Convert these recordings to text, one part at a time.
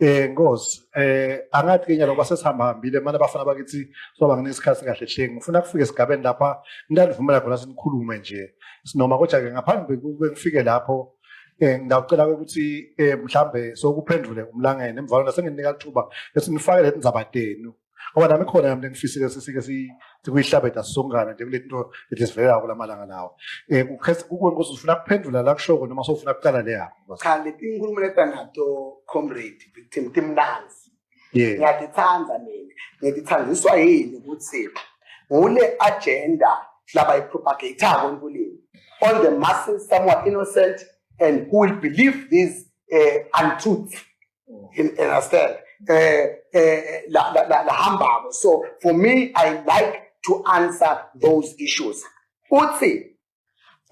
Ngozi angathi ke nyalo basesihamba hambile manje abafana bakithi soba nginesikhathi kahle hle ngifuna kufike esigabeni lapha ngidalivumela khona sinikhulume nje sinoma kodwa ke ngaphambi ngifike lapho ngicela ukuthi mhlambe sokuphendule umlangene emvalweni senginika ithuba esinifake lezi ndzabadenu ngoba nami khona yami ngifisile sisike sikuyihlabeda sisongana nje kule nto lesivelela kulamalanga lawo ukwenkosi ufuna kuphendula la kushoko noma sofuna kuqala le yakho cha leti inkulumo letangato comrade victim timnanzi yeah ngiyatithanda mina ngiyatithandiswa yini ukuthi ngule agenda labayipropagate kwenkulini on the masses somewhat innocent and who will believe these untruths in understand la hambabo. So for me, I like to answer those issues. Uthi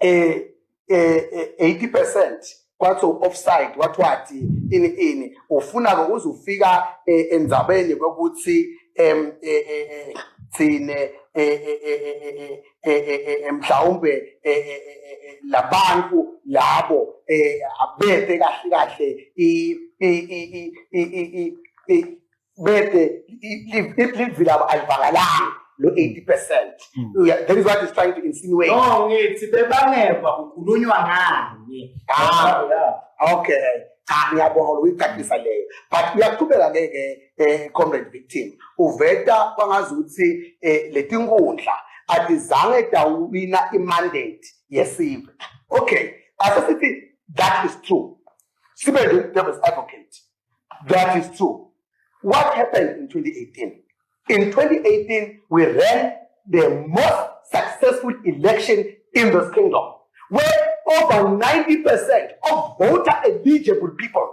80% kwathi offside wathi ini ufuna ukuzufika endzabeni ukuthi thine mhlawumbe labantu labo abethe kahle bete livila alivakalanga lo 80%. That is what he's trying to insinuate. No, ngithi bebangeva ukukhulunywa ngani. Okay. Ngiyabonga ukuyicacisa leyo. But uyaqhubeka ngeke comrade victim. Uveta kwangazuthi letinkundla adizange dawina imandate yesizwe. Okay. Asasithi that is true. Sibe devil's advocate. That is true. What happened in 2018? In 2018, we ran the most successful election in this kingdom, where over 90% of voter-eligible people,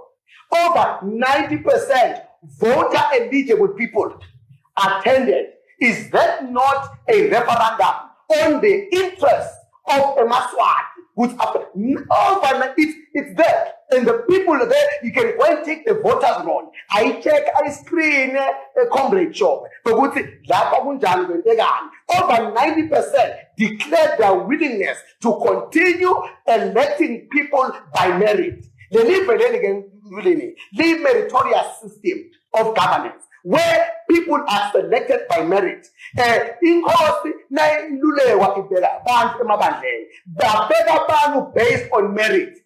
attended. Is that not a referendum on the interest of a Maswati? Who's after? It's there. And the people there, you can go and take the voters roll. I check, I screen a comrade job. But over 90% declared their willingness to continue electing people by merit. The meritorious system of governance, where people are selected by merit. In course, based on merit.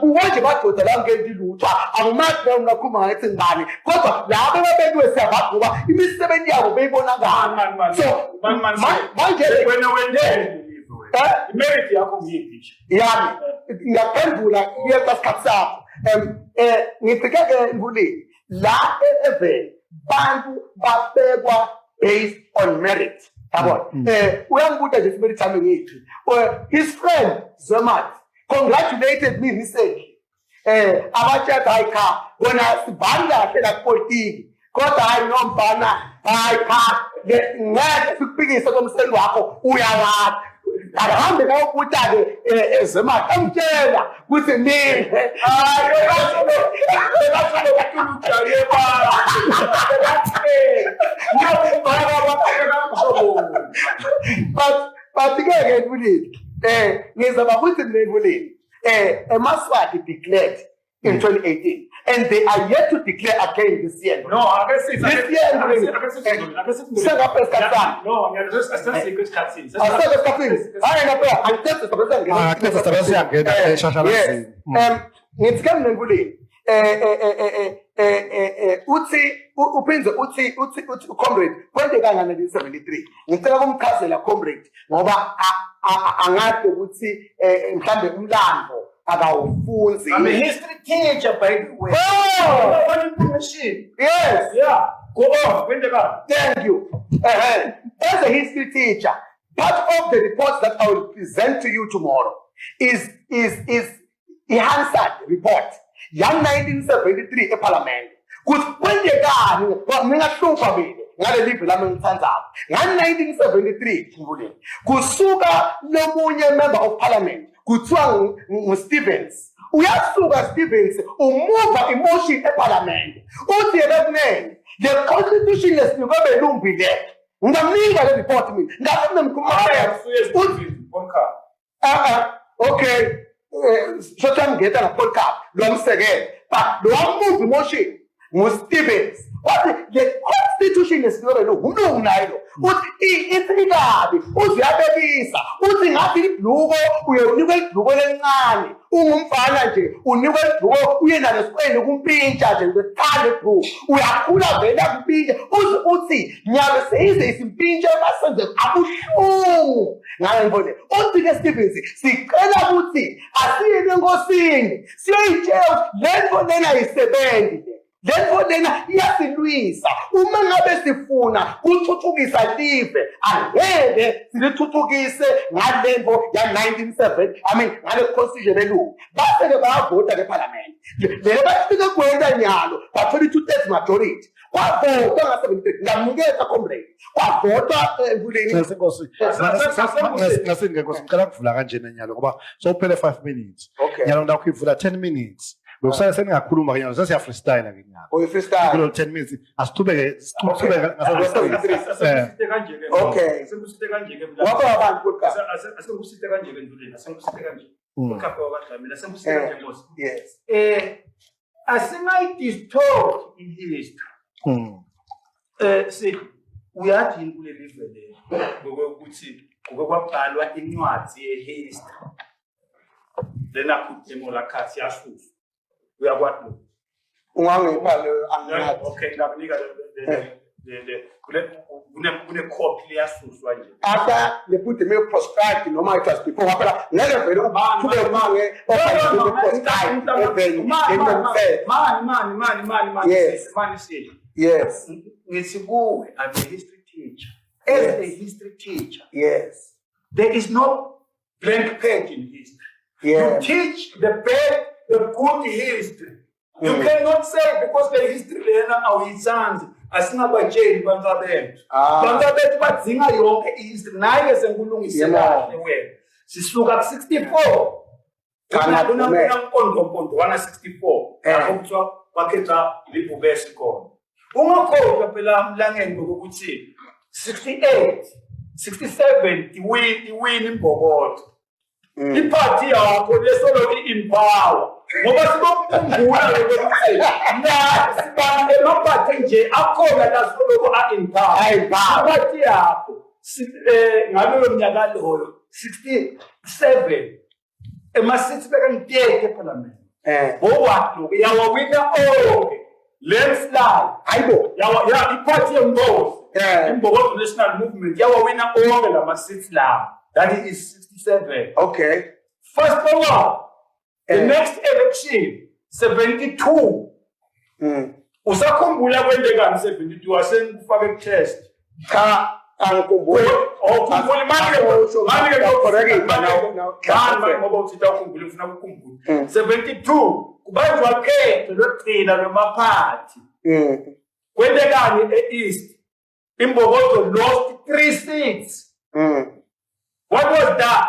Uwaje batotela ngendi lutho akumathi ungakhuluma ngathi ngani kodwa labo ababekwe siyabaguba imisebenzi yabo beyibona ngani so manje wena wendele imerit yakho ngiyiphi yami ngiyaphendula iyesikhathi sakho ngifike ngulini la even bantu babekwa based on merit yabo uyangibuza nje simerit sami ngithi his friend Zemat congratulated me recently. Abacha Taika, when I Banda said a politiki, because I know Bana, I can't get to big circumstance. We are I don't know what that is. I'm telling you, with the name. But again, we need. A Maswati declared in 2018, and they are yet to declare again this year. No, I guess it's this year. No, uthi comrade kwendekanga 1973 ngicela kumchazela comrade ngoba angathi ukuthi mhlambe umlando akawufunzi. I'm a history teacher by the way. Oh, yes, yeah. Go on, kwendekanga. Thank you. As a history teacher, part of the reports that I will present to you tomorrow is a Hansard report. Young 1973 parliament. Because when they got ngingahlupa mina ngale live lami ngithandayo. Nga 1973 kusuka lomunye member of parliament kuthiwa nguStevens. Uyasuka Stevens umuva emotion eparliament. Uthi yena the constitution lesinikwe belungile. Ngamnika le report mina. Ngafuna mkhulumela. Okay. So I'm getting a podcast. Long second. But long move emotion. nguStevens wathi the constitution esinorelo umlungu nayo uthi ithikabi uziyabekisa uthi ngathi ibhluko uyonikwa ibhluko lencane ungumfana nje unikwa ibhluko uyena nesiqweni kumpintsha nje ngethanda ibhluko uyakhula vele kumpintsha uthi nyabe seyize isimpintsha masenze abuhlungu ngale ngibone uthi ke Stevens sicela ukuthi asiyene enkosini siyoyitshela lento lena yisebenzi lento lena iyasilwisa uma ngabe sifuna ukuthuthukisa live angeke silithuthukise ngalento ya 1970 ngale constitution elu base ke bayavota eParliament lelo bafike kwenza nyalo bathola i2/3 majority kwavota nga-73 ngamukela comrade kwavota kuleni ngasingekho ngicela kuvula kanjena nyalo ngoba sokuphele 5 minutes okay nyalo ngidakho ivula 10 minutes lokusale seningakhuluma kenyalo sesiya freestyle ke nyalo oy freestyle kulo 10 minutes asithubeke okay Sengusite kanje ke waba abantu podcast asengusite kanje ke nduleni asengusite kanje ukapha wakadlamini asengusite kanje boss yes asingayidistort in history si uyathi kule live le ngokuthi kwabhalwa incwadi yehistory lena kudemola khathi yasusu uyakwazi ungangipha angathi okay ngakunika kune copy yasuswa nje after they put the milk proscribed noma it was before waphela ngeke vele kube mange mani yes ngithi kuwe as a history teacher as a history teacher yes there is no blank page in history yes you teach the bad the good history you cannot say because the history lena awuyitsanzi asingabatsheli bantwabethu bantwabethu badzinga yonke ihistory naye senkulungisela wena sisuka ku64 kana kuna mpondo wana 64 lapho kuthiwa bakhetha libhuku esikole ungakhohlwa phela mlangeni ngokuthi 68 67 iwin imbokodo iphathi yakho lesolo i-empower ngoba sibokukhumbula ukuthi na sibambe emaphathi nje akhona la soloko a-empower iphathi yakho ngaloyo mnyaka loyo 67 ema-6 bekangiteke eParliament bowakho yawawina onke landslide hayibo iphathi yenkosi imbokodo national movement yawawina onke lama-6 lawo that is 67 okay first of all the next election 72 usakhumbula kwendekani 72 asengifake ku-test cha angikhumbuli ukhumbula manje ngoba uthi ukhumbula ufuna ukukhumbula 72 kubanjwa khetho lokugcina lwamaphathi kwendekani e-east imbokodo lost 3 seats what was that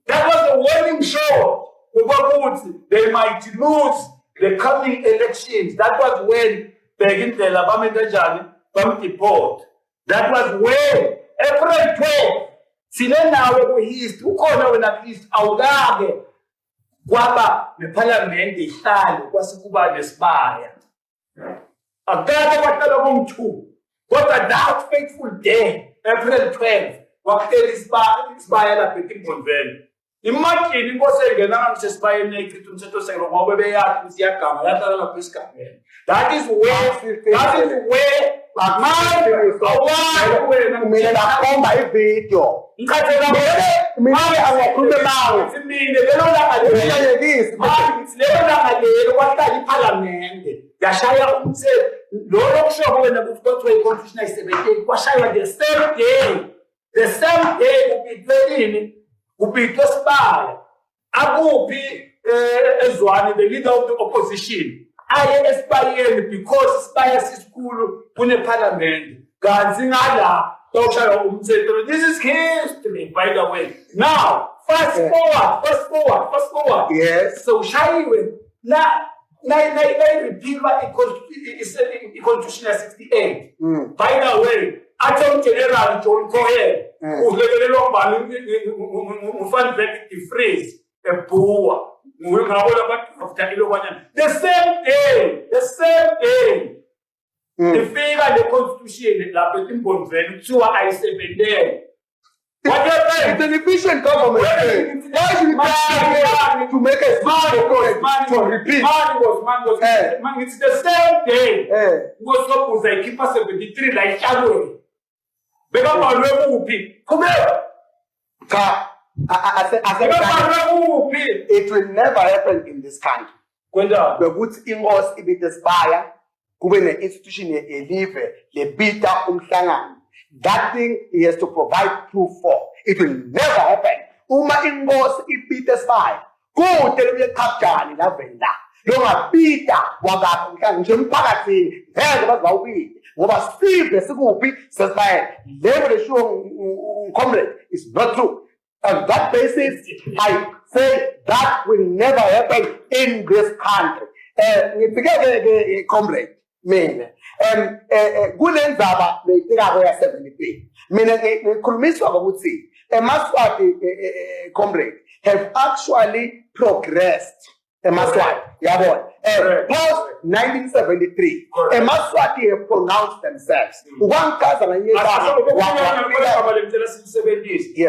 that was a warning shot ukuthi they might lose the coming elections. That was when Begindlela Bamentajani Bamdeport. That was when April 12. Sihle nawe kuhistory ukhona wena at least awukake kwaba neparliament ihlalo kwasekuba nesibaya. Akade kwaqala ngomthu. Kodwa that fateful day April 12 wakuthela isibaya lapha eTimbonville. Imagine inkosi engena ngisesibayeni eyichitha umthetho sekelo ngoba beyathi ukuthi iyagama yahlala lapha esigabeni. That is where amanje awakho wena kumele nakhomba ivideo ngikhathela mina angakhuluma nawe simine lelo langa ngiyayekisi lelo langa lelo kwahlala iParliament yashaya umthetho lo lokusho wena kuthiwa iconstitution ayisebenzi kwashaywa the same day ubidlelini ubidwe sibaya akuphi ezwane the leader of the opposition aye esibayeni because isibaya sisikhulu kuneparliament kanti ngala toshaya umthetho. This is history by the way. Now fast forward yes so shayiwe na repeal i-constitution 68 by the way Attorney General John Cohen ulekelelwa mbali Mphandlana freeze ebuwa ngiyabona abantu after ilo kwanyana the same ifika le constitution lapha etimbonzeni kuthiwa ayisebenzele. What happened? It's an efficient government. Why should we try to make a smart to repeat? Man, it's the same day. Was supposed to keep us 73 like January. Because come here. It will never happen in this country. The goods ingoes ibit aspire, kube ne institution elive le bita umhlangano. That thing he has to provide proof for. It will never happen. Uma ingoes ibit aspire. Go tell me kapjani la venda. Longa bita waga umhlangano nje mphakathini ngeke bazawubita. Ngoba Steve sikuphi sesibaye level show comrade is not true. On that basis, I say that will never happen in this country. Comrade, mina. Kunenzaba beyifika ya 73. Mina ngikhulumiswa ukuthi eMaswati comrade have actually progressed. eMaswati, yabona. Post 1973, eMaswati have pronounced themselves. Ukwangikaza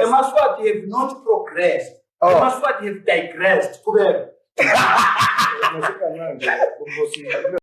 eMaswati have not progressed. eMaswati have digressed.